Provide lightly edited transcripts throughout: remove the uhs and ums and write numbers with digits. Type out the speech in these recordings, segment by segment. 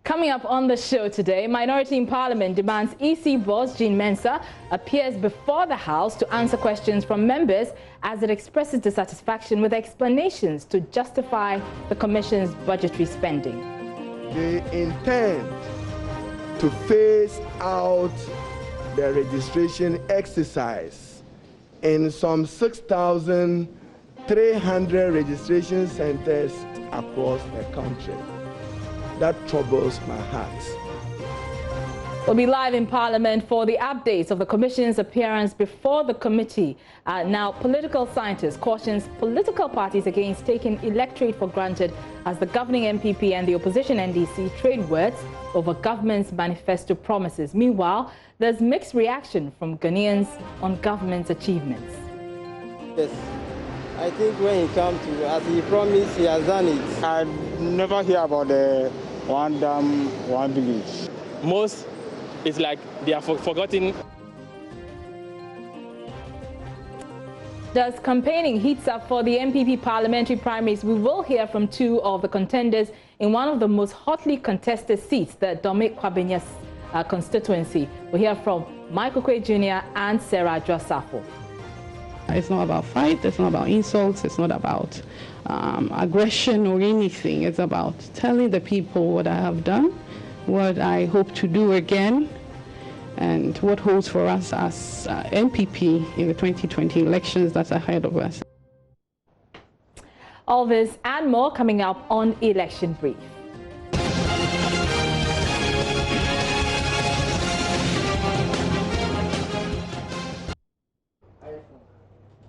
Coming up on the show today, Minority in Parliament demands EC boss Jean Mensah appears before the House to answer questions from members as it expresses dissatisfaction with explanations to justify the Commission's budgetary spending. They intend to phase out the registration exercise in some 6,300 registration centers across the country. That troubles my heart. We'll be live in Parliament for the updates of the Commission's appearance before the committee. Now, political scientists cautions political parties against taking electorate for granted as the governing MPP and the opposition NDC trade words over government's manifesto promises. Meanwhile, there's mixed reaction from Ghanaians on government's achievements. Yes. I think when he comes to, as he promised, he has done it. I never hear about the one dam, one village. Most, it's like they are forgotten. As campaigning heats up for the MPP parliamentary primaries, we will hear from two of the contenders in one of the most hotly contested seats, the Dome Kwabenya's constituency. We'll hear from Michael Quay Jr. and Sarah Jossafo. It's not about fight, it's not about insults, it's not about aggression or anything. It's about telling the people what I have done, what I hope to do again, and what holds for us as MPP in the 2020 elections that's ahead of us. All this and more coming up on Election Brief.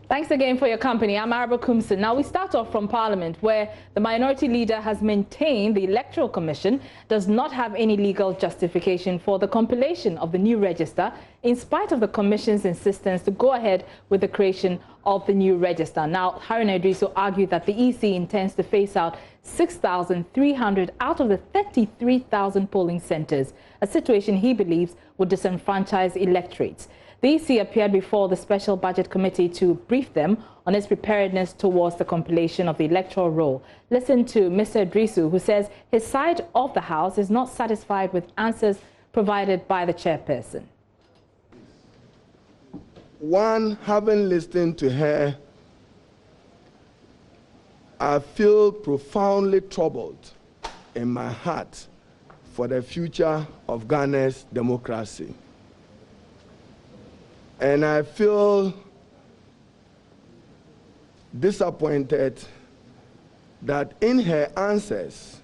Thanks again for your company. I'm Araba Kumson. Now we start off from Parliament, where the minority leader has maintained the Electoral Commission does not have any legal justification for the compilation of the new register, in spite of the Commission's insistence to go ahead with the creation of the new register. Now, Haruna Idrisu argued that the EC intends to phase out 6,300 out of the 33,000 polling centres, a situation he believes would disenfranchise electorates. The EC appeared before the Special Budget Committee to brief them on its preparedness towards the compilation of the electoral roll. Listen to Mr. Idrisu, who says his side of the House is not satisfied with answers provided by the chairperson. One, having listened to her, I feel profoundly troubled in my heart for the future of Ghana's democracy. And I feel disappointed that in her answers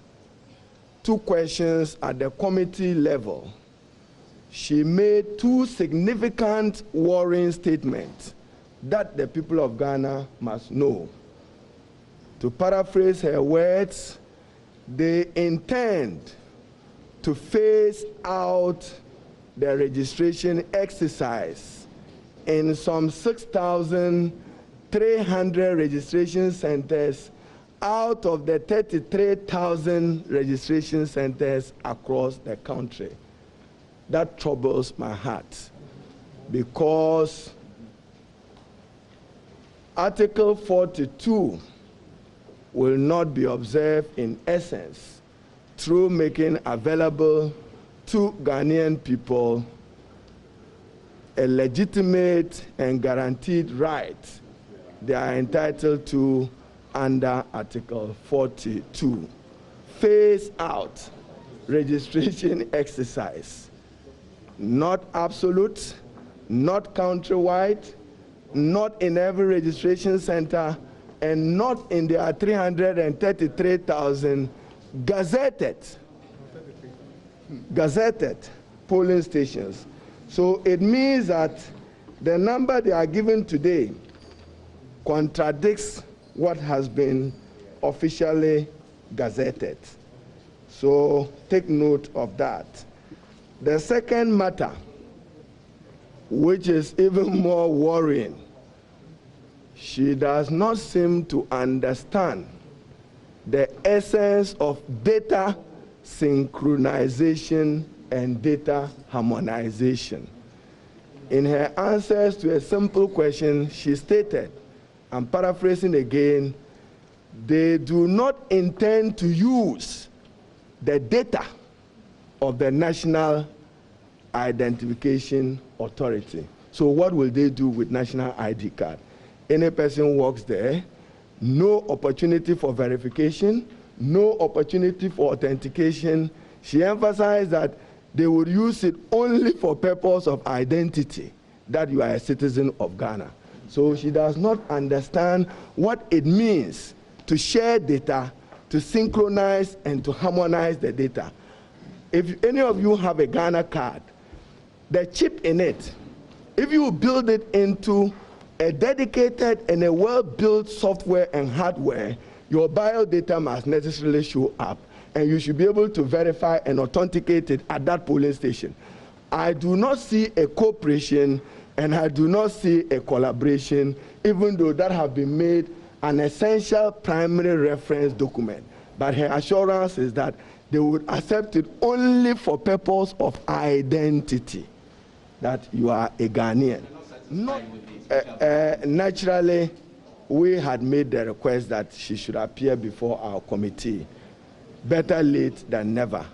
to questions at the committee level, she made two significant worrying statements that the people of Ghana must know. To paraphrase her words, they intend to phase out the registration exercise in some 6,300 registration centers out of the 33,000 registration centers across the country. That troubles my heart because Article 42 will not be observed in essence through making available to Ghanaian people a legitimate and guaranteed right they are entitled to under Article 42. Phase out registration exercise. Not absolute, not countrywide, not in every registration center, and not in the 333,000 gazetted polling stations. So it means that the number they are given today contradicts what has been officially gazetted. So take note of that. The second matter, which is even more worrying, she does not seem to understand the essence of data synchronization and data harmonization. In her answers to a simple question, she stated, I'm paraphrasing again, they do not intend to use the data of the National Identification Authority. So what will they do with national ID card? Any person walks there, no opportunity for verification, no opportunity for authentication. She emphasized that they would use it only for purpose of identity, that you are a citizen of Ghana. So she does not understand what it means to share data, to synchronize and to harmonize the data. If any of you have a Ghana card, the chip in it, if you build it into a dedicated and a well-built software and hardware, your bio data must necessarily show up, and you should be able to verify and authenticate it at that polling station. I do not see a cooperation and I do not see a collaboration, even though that have been made an essential primary reference document. But her assurance is that they would accept it only for purpose of identity, that you are a Ghanaian. Not, naturally, we had made the request that she should appear before our committee. Better late than never.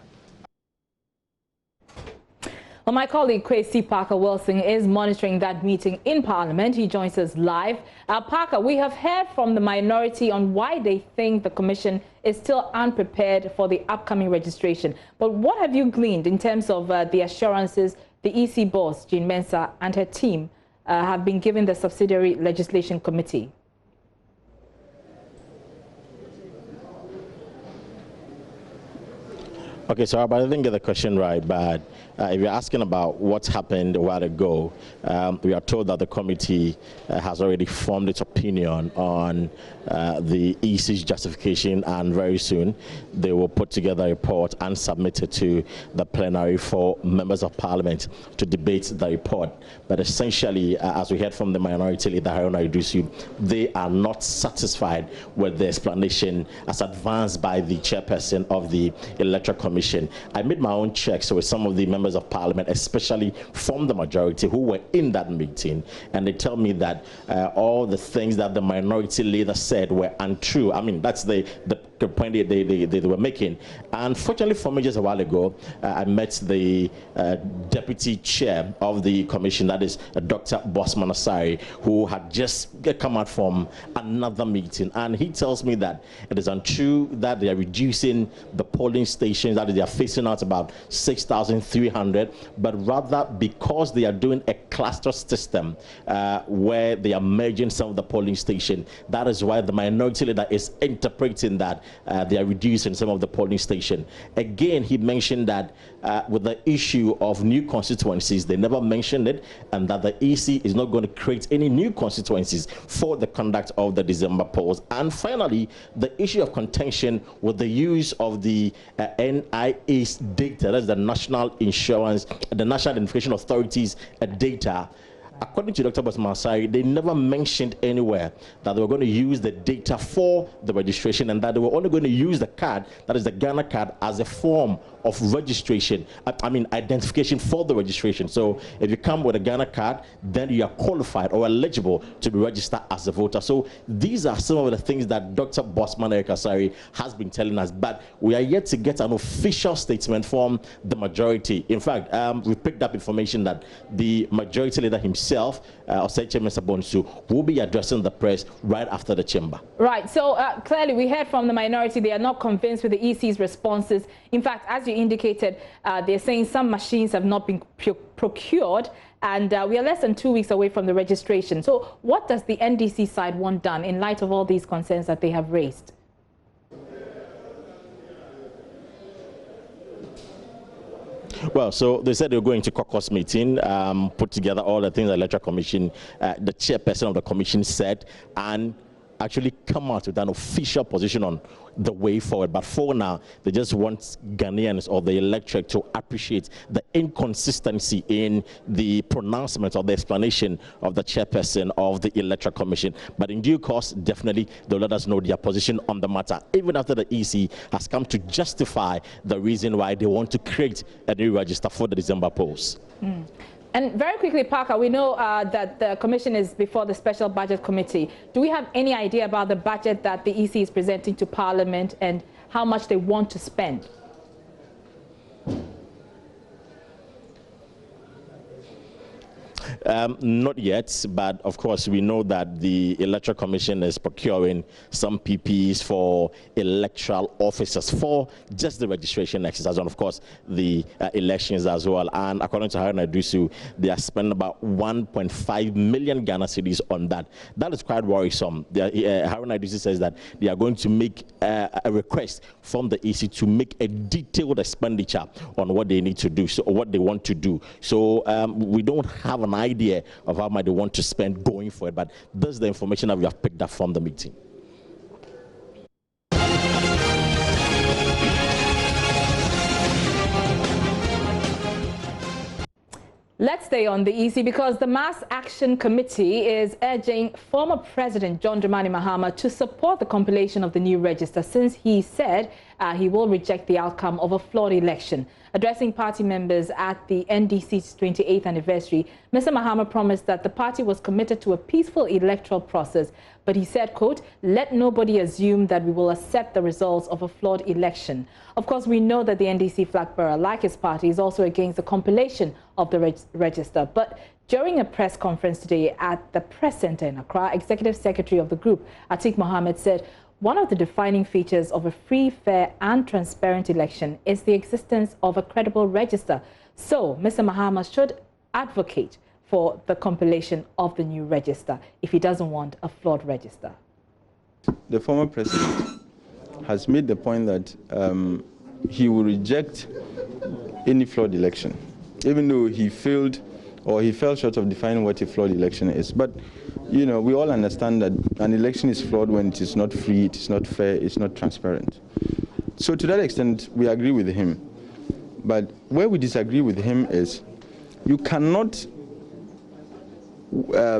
Well, my colleague Kwesi Parker-Wilson is monitoring that meeting in Parliament. He joins us live. Parker, we have heard from the minority on why they think the Commission is still unprepared for the upcoming registration. But what have you gleaned in terms of the assurances the EC boss, Jean Mensah, and her team have been given the Subsidiary Legislation Committee? Okay, so I didn't get the question right, but if you're asking about what happened a while ago, we are told that the committee has already formed its opinion on the EC's justification, and very soon they will put together a report and submit it to the plenary for members of parliament to debate the report. But essentially, as we heard from the minority leader, Haruna Idusu, they are not satisfied with the explanation as advanced by the chairperson of the Electoral Commission. I made my own checks with some of the members of parliament, especially from the majority who were in that meeting, and they tell me that all the things that the minority leader said were untrue. I mean, that's the point they were making. Unfortunately for me, just a while ago, I met the deputy chair of the commission, that is Dr. Bosman Asari, who had just come out from another meeting, and he tells me that it is untrue that they are reducing the polling stations, that they are phasing out about 6,300, but rather because they are doing a cluster system where they are merging some of the polling stations. That is why the minority leader is interpreting that they are reducing some of the polling stations. Again, he mentioned that with the issue of new constituencies, they never mentioned it, and that the EC is not going to create any new constituencies for the conduct of the December polls. And finally, the issue of contention with the use of the NIA's data, that's the National Identification Authority's data. According to Dr. Bosman Asari, they never mentioned anywhere that they were going to use the data for the registration, and that they were only going to use the card, that is the Ghana card, as a form of registration, identification for the registration. So if you come with a Ghana card, then you are qualified or eligible to be registered as a voter. So these are some of the things that Dr. Bosman Asari has been telling us, but we are yet to get an official statement from the majority. In fact, we picked up information that the majority leader himself, Oseche Mensah Bonsu, will be addressing the press right after the chamber. Right. So clearly we heard from the minority they are not convinced with the EC's responses. In fact, as you indicated, they're saying some machines have not been procured, and we are less than 2 weeks away from the registration. So what does the NDC side want done in light of all these concerns that they have raised? Well, so they said they were going to caucus meeting, put together all the things the Electoral Commission, the chairperson of the commission said, and actually come out with an official position on the way forward. But for now, they just want Ghanaians or the electorate to appreciate the inconsistency in the pronouncement or the explanation of the chairperson of the Electoral Commission. But in due course, definitely they'll let us know their position on the matter, even after the EC has come to justify the reason why they want to create a new register for the December polls. And very quickly, Parker, we know that the commission is before the Special Budget Committee. Do we have any idea about the budget that the EC is presenting to Parliament and how much they want to spend? Not yet, but of course we know that the Electoral Commission is procuring some PPEs for electoral officers for just the registration exercise, and of course the elections as well. And according to Haruna Dusu, they are spending about 1.5 million Ghana cedis on that. That is quite worrisome. Haruna Dusu says that they are going to make a request from the EC to make a detailed expenditure on what they need to do, so what they want to do. So we don't have an idea of how much they want to spend going for it, but this is the information that we have picked up from the meeting. Let's stay on the EC because the Mass Action Committee is urging former President John Dramani Mahama to support the compilation of the new register, since he said he will reject the outcome of a flawed election. Addressing party members at the NDC's 28th anniversary, Mr. Mahama promised that the party was committed to a peaceful electoral process, but he said, quote, "Let nobody assume that we will accept the results of a flawed election." Of course, we know that the NDC flag bearer, like his party, is also against the compilation of the register. But during a press conference today at the Press Center in Accra, Executive Secretary of the group, Atiq Mohammed, said one of the defining features of a free, fair and transparent election is the existence of a credible register. So Mr. Mahama should advocate for the compilation of the new register if he doesn't want a flawed register. The former president has made the point that he will reject any flawed election, even though he failed or he fell short of defining what a flawed election is. But, you know, we all understand that an election is flawed when it is not free, it is not fair, it's not transparent. So to that extent, we agree with him. But where we disagree with him is you cannot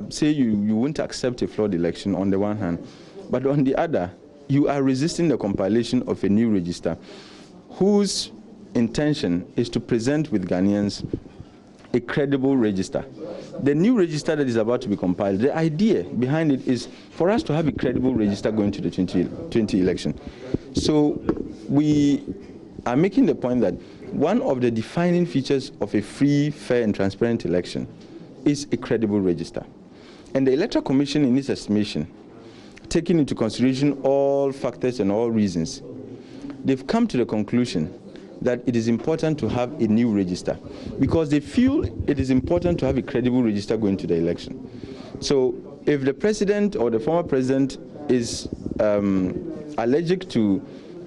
say you won't accept a flawed election on the one hand, but on the other, you are resisting the compilation of a new register whose intention is to present with Ghanaians a credible register. The new register that is about to be compiled, the idea behind it is for us to have a credible register going to the 2020 election. So we are making the point that one of the defining features of a free, fair and transparent election is a credible register. And the Electoral Commission, in its estimation, taking into consideration all factors and all reasons, they've come to the conclusion that it is important to have a new register because they feel it is important to have a credible register going to the election. So if the president or the former president is allergic to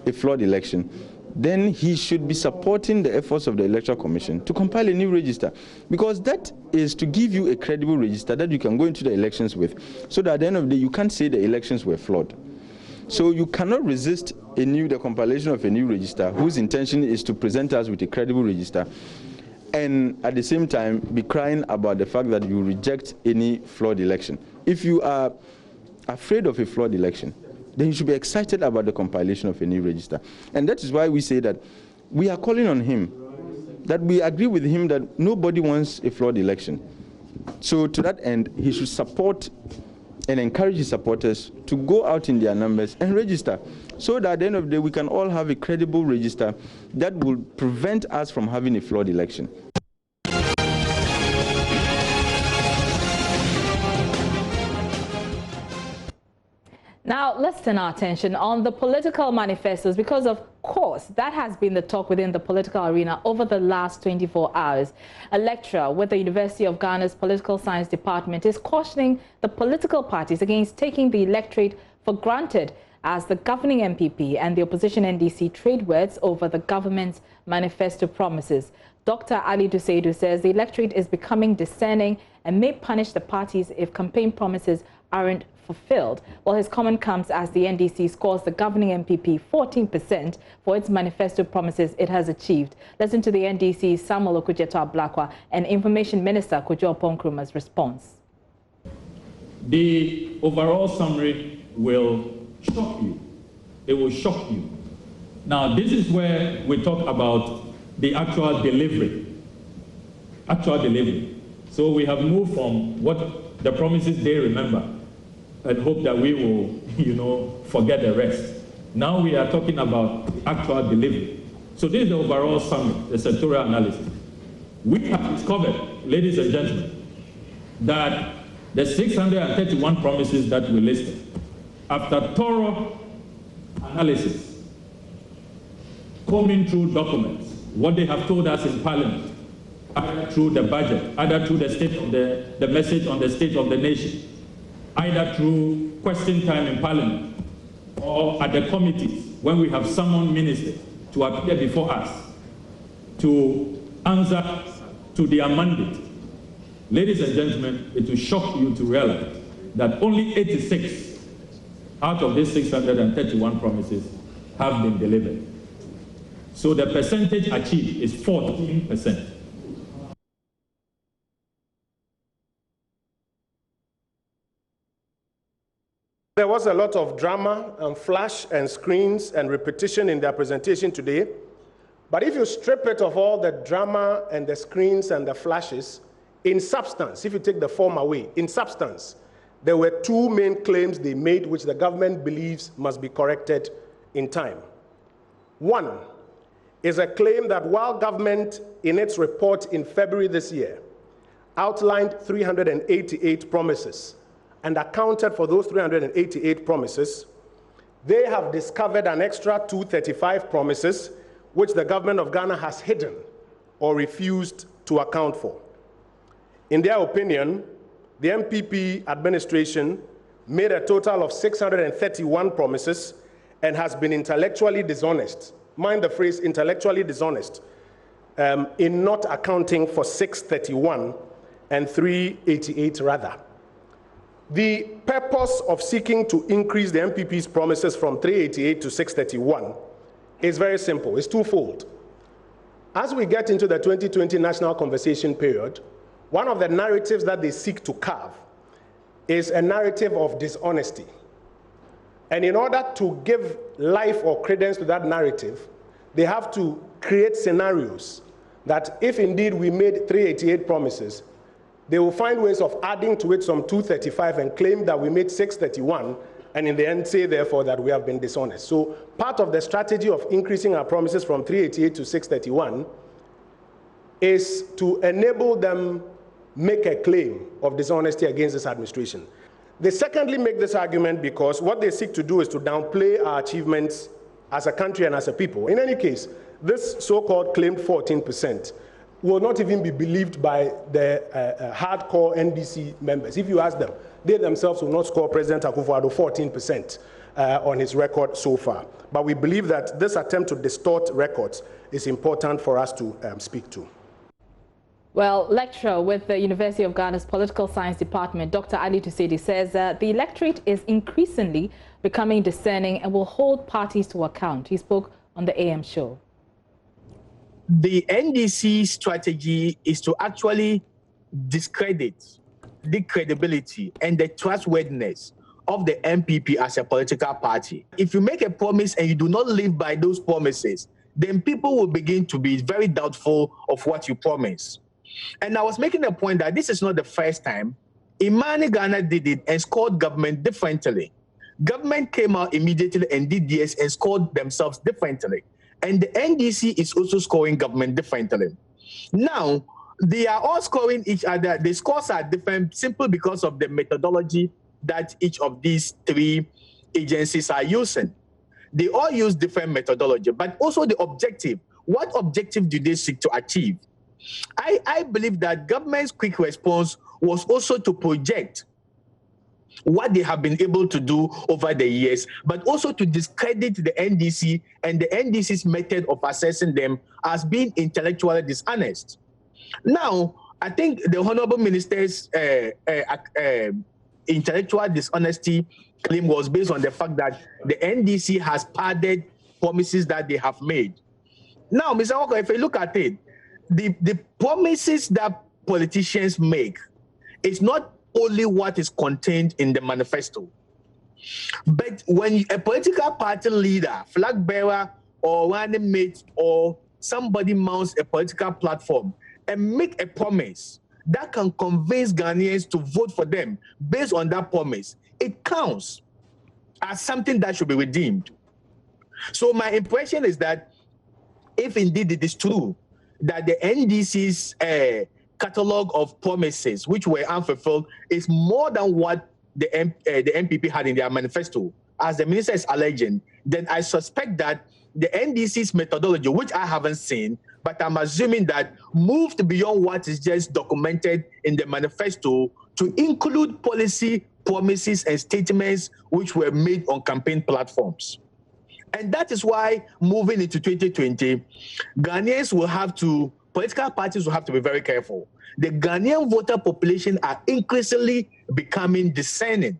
a flawed election, then he should be supporting the efforts of the Electoral Commission to compile a new register, because that is to give you a credible register that you can go into the elections with, so that at the end of the day you can't say the elections were flawed. So you cannot resist the compilation of a new register whose intention is to present us with a credible register, and at the same time be crying about the fact that you reject any flawed election. If you are afraid of a flawed election, then you should be excited about the compilation of a new register. And that is why we say that we are calling on him, that we agree with him that nobody wants a flawed election. So to that end, he should support and encourage his supporters to go out in their numbers and register, so that at the end of the day we can all have a credible register that will prevent us from having a flawed election. Now, let's turn our attention on the political manifestos, because of course that has been the talk within the political arena over the last 24 hours. A lecturer with the University of Ghana's Political Science Department is cautioning the political parties against taking the electorate for granted as the governing MPP and the opposition NDC trade words over the government's manifesto promises. Dr. Ali Duseidu says the electorate is becoming discerning and may punish the parties if campaign promises aren't fulfilled. Well, his comment comes as the NDC scores the governing MPP 14% for its manifesto promises it has achieved. Listen to the NDC's Samuel Okudzeto-Ablakwa and Information Minister Kojo Oppong-Nkrumah's response. The overall summary will shock you. It will shock you. Now, this is where we talk about the actual delivery. Actual delivery. So we have moved from what the promises they remember and hope that we will, forget the rest. Now we are talking about actual delivery. So this is the overall summary, the sectorial analysis. We have discovered, ladies and gentlemen, that the 631 promises that we listed, after thorough analysis, combing through documents, what they have told us in Parliament, either through the budget, either through the state of the message on the state of the nation, either through question time in Parliament, or at the committees, when we have summoned ministers to appear before us to answer to their mandate. Ladies and gentlemen, it will shock you to realize that only 86 out of these 631 promises have been delivered. So the percentage achieved is 14%. There was a lot of drama and flash and screens and repetition in their presentation today. But if you strip it of all the drama and the screens and the flashes, in substance, if you take the form away, in substance, there were two main claims they made which the government believes must be corrected in time. One is a claim that while government, in its report in February this year, outlined 388 promises and accounted for those 388 promises, they have discovered an extra 235 promises which the government of Ghana has hidden or refused to account for. In their opinion, the MPP administration made a total of 631 promises and has been intellectually dishonest, mind the phrase intellectually dishonest, in not accounting for 631 and 388 rather. The purpose of seeking to increase the MPP's promises from 388 to 631 is very simple. It's twofold. As we get into the 2020 national conversation period, one of the narratives that they seek to carve is a narrative of dishonesty. And in order to give life or credence to that narrative, they have to create scenarios that if indeed we made 388 promises, they will find ways of adding to it some 235 and claim that we made 631, and in the end say, therefore, that we have been dishonest. So part of the strategy of increasing our promises from 388 to 631 is to enable them make a claim of dishonesty against this administration. They secondly make this argument because what they seek to do is to downplay our achievements as a country and as a people. In any case, this so-called claimed 14% will not even be believed by the hardcore NDC members. If you ask them, they themselves will not score President Akufo-Addo 14% on his record so far. But we believe that this attempt to distort records is important for us to speak to. Well, lecturer with the University of Ghana's Political Science Department, Dr. Ali Tusedi, says the electorate is increasingly becoming discerning and will hold parties to account. He spoke on the AM show. The NDC strategy is to actually discredit the credibility and the trustworthiness of the MPP as a political party. If you make a promise and you do not live by those promises, then people will begin to be very doubtful of what you promise. And I was making a point that this is not the first time. Imani Ghana did it and scored government differently. Government came out immediately and did this and scored themselves differently. And the NDC is also scoring government differently. Now, they are all scoring each other. The scores are different simply because of the methodology that each of these three agencies are using. They all use different methodology, but also the objective. What objective do they seek to achieve? I believe that government's quick response was also to project what they have been able to do over the years, but also to discredit the NDC and the NDC's method of assessing them as being intellectually dishonest. Now, I think the Honorable Minister's intellectual dishonesty claim was based on the fact that the NDC has padded promises that they have made. Now, Mr. Walker, if you look at it, the promises that politicians make is not only what is contained in the manifesto, but when a political party leader, flag bearer, or running mate, or somebody mounts a political platform and make a promise that can convince Ghanaians to vote for them based on that promise, it counts as something that should be redeemed. So my impression is that if indeed it is true that the NDC's catalog of promises which were unfulfilled is more than what the MPP had in their manifesto, as the minister is alleging, then I suspect that the NDC's methodology, which I haven't seen, but I'm assuming that moved beyond what is just documented in the manifesto to include policy, promises, and statements which were made on campaign platforms. And that is why moving into 2020, Ghanaians will have to, political parties will have to be very careful. The Ghanaian voter population are increasingly becoming discerning.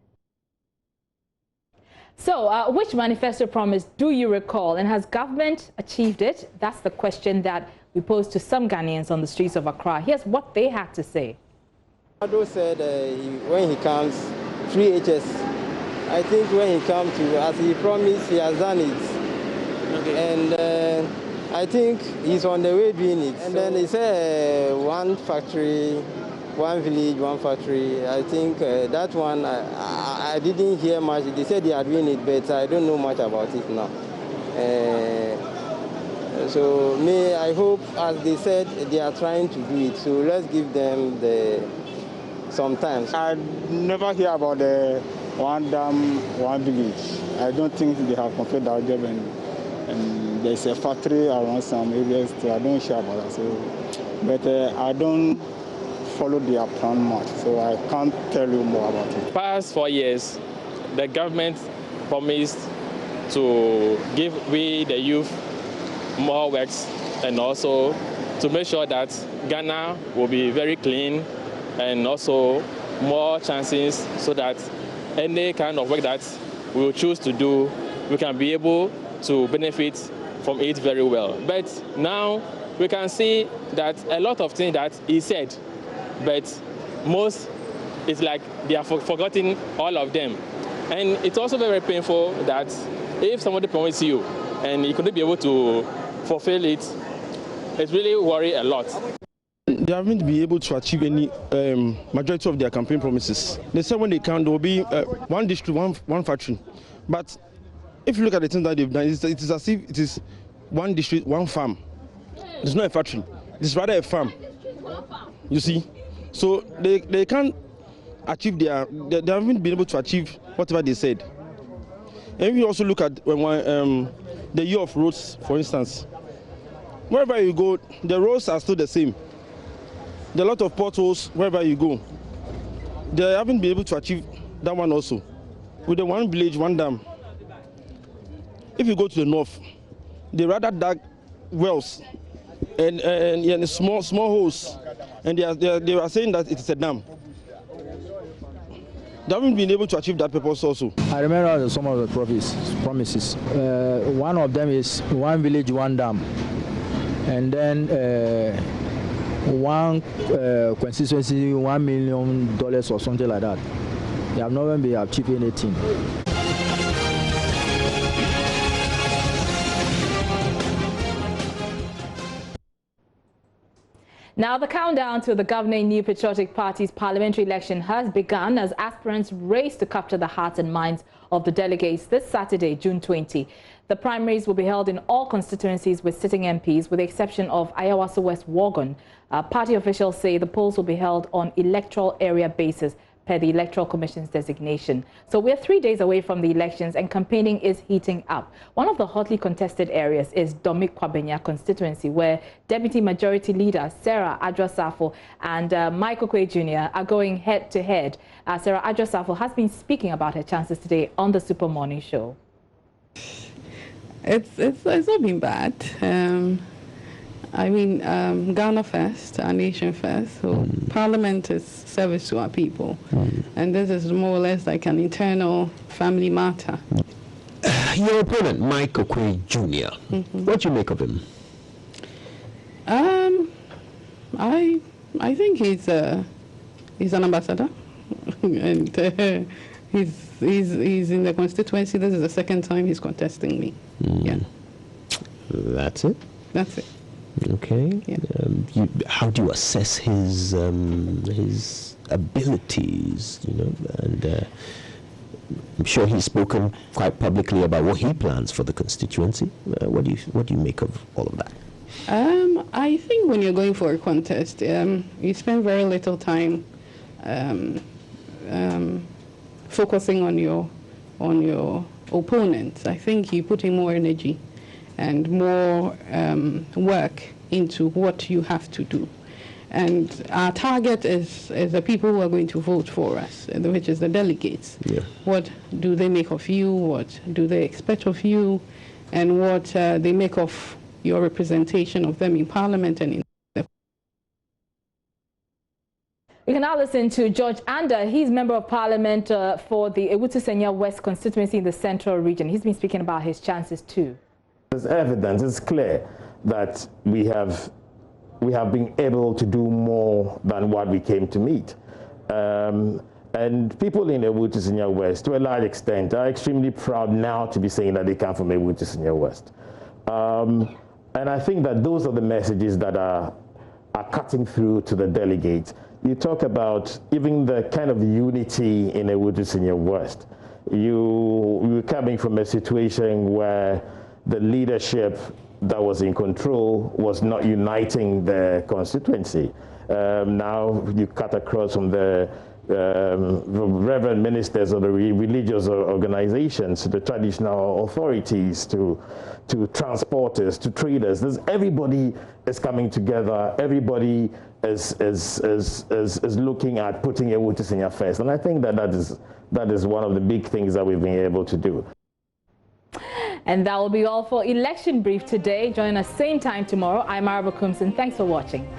So, which manifesto promise do you recall, and has government achieved it? That's the question that we posed to some Ghanaians on the streets of Accra. Here's what they had to say. Ado said when he comes, free HS. I think when he comes to, as he promised, he has done it. Okay. And I think he's on the way doing it. And then he said one factory, one village, one factory. I think that one, I didn't hear much. They said they are doing it, but I don't know much about it now. So I hope, as they said, they are trying to do it. So let's give them some time. I never hear about the one dam, one village. I don't think they have completed that job, and there's a factory around some areas too. I don't hear about that. So, but I don't follow their plan much, so I can't tell you more about it. Past 4 years, the government promised to give we the youth more works, and also to make sure that Ghana will be very clean, and also more chances so that any kind of work that we will choose to do, we can be able to benefit from it very well. But now we can see that a lot of things that he said, but most it's like they have forgotten all of them. And it's also very painful that if somebody promises you and you couldn't be able to fulfill it, it really worries a lot. They haven't been able to achieve any majority of their campaign promises. They said when they can, there will be one district, one factory. But if you look at the things that they've done, it is as if it is one district, one farm. It's not a factory. It's rather a farm. You see? So they can't achieve they haven't been able to achieve whatever they said. And if you also look at the year of roads, for instance, wherever you go, the roads are still the same. There are a lot of potholes wherever you go. They haven't been able to achieve that one also. With the one village, one dam. If you go to the north, they rather dug wells and small holes, and they are saying that it is a dam. They haven't been able to achieve that purpose also. I remember some of the promises. One of them is one village, one dam, and then one constituency, $1 million or something like that. They have not been achieving anything. Now, the countdown to the governing New Patriotic Party's parliamentary election has begun as aspirants race to capture the hearts and minds of the delegates this Saturday, June 20. The primaries will be held in all constituencies with sitting MPs, with the exception of Ayawaso West Wogon. Party officials say the polls will be held on electoral area basis per the Electoral Commission's designation. So we're 3 days away from the elections and campaigning is heating up. One of the hotly contested areas is Domik Kwabenya constituency, where Deputy Majority Leader Sarah Adjah-Safo and Mike Okwe Jr. are going head to head. Sarah Adjah-Safo has been speaking about her chances today on the Super Morning Show. It's not been bad. I mean, Ghana first, our nation first. So Parliament is service to our people. And this is more or less like an internal family matter. Your opponent, Mike Okwe Jr., what do you make of him? I think he's an ambassador. And he's in the constituency. This is the second time he's contesting me. Yeah. That's it? That's it. Okay. Yeah. How do you assess his abilities? You know, and I'm sure he's spoken quite publicly about what he plans for the constituency. What do you make of all of that? I think when you're going for a contest, you spend very little time focusing on your opponent. I think you put in more energy and more work into what you have to do. And our target is the people who are going to vote for us, which is the delegates. Yeah. What do they make of you? What do they expect of you? And what they make of your representation of them in Parliament and in the... We can now listen to George Ander. He's Member of Parliament for the Ewutu Senya West constituency in the Central Region. He's been speaking about his chances too. There's evidence, it's clear that we have been able to do more than what we came to meet. And people in Ewutu Senya West, to a large extent, are extremely proud now to be saying that they come from Ewutu Senya West. And I think that those are the messages that are cutting through to the delegates. You talk about even the kind of unity in Ewutu Senya West. You're coming from a situation where the leadership that was in control was not uniting the constituency. Now you cut across from the reverend ministers of the religious organizations, to the traditional authorities, to transporters, to traders. Everybody is coming together. Everybody is looking at putting Ewutu Senya first, and I think that is one of the big things that we've been able to do. And that will be all for Election Brief today. Join us same time tomorrow. I'm Araba Kumsin. Thanks for watching.